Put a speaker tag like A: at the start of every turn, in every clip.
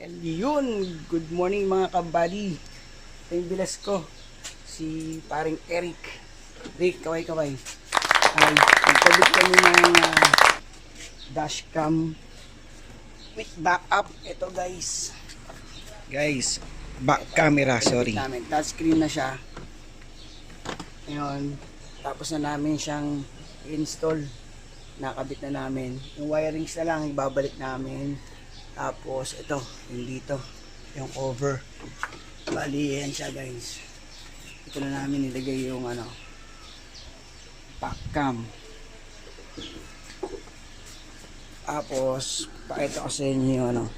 A: Yun, good morning mga kabady. Ito yung bilas ko, si paring Erik. Rick, kaway-kaway. Ay, nagkabit kami ng dashcam with backup. Ito guys, back camera, sorry. Touchscreen na siya. Ngayon, tapos na namin siyang install. Nakabit na namin. Yung wirings na lang, ibabalik namin. Tapos ito, yung dito, yung cover. Bali, yan siya guys. Ito na namin nilagay yung backcam. Tapos, pakita ko sa inyo yung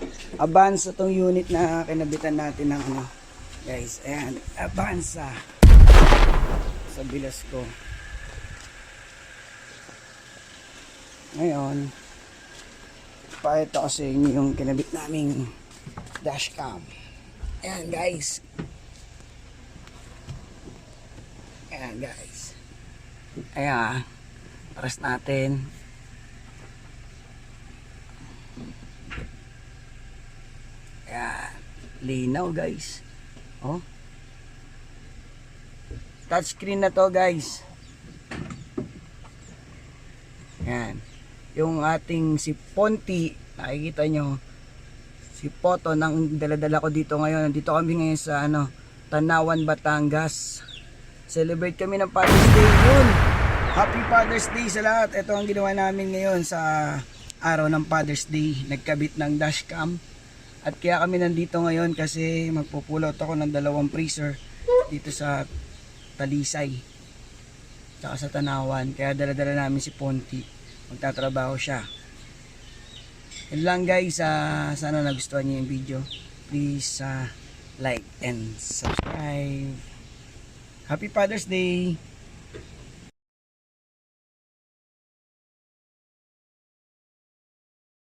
A: Avanza itong unit na kinabitan natin ng guys, ayan, Avanza. Sa bilas ko. Ngayon, pakita ko sa inyo yung kinabit naming dashcam. Ayan guys. Ayan guys. Ayan. Paras natin. Ayan. Linaw guys. Oh. Touchscreen na to guys. Ayan. Yung ating si Ponti, nakikita nyo, si Poto ng daladala ko dito ngayon. Dito kami ngayon sa Tanawan, Batangas. Celebrate kami ng Father's Day yun. Happy Father's Day sa lahat. Ito ang ginawa namin ngayon sa araw ng Father's Day. Nagkabit ng dashcam. At kaya kami nandito ngayon kasi magpupull out ako ng 2 freezer dito sa Talisay tsaka sa Tanawan. Kaya daladala namin si Ponti. Magtatrabaho siya. Yun lang guys, sana nagustuhan niyo yung video. Please like and subscribe. Happy Father's Day!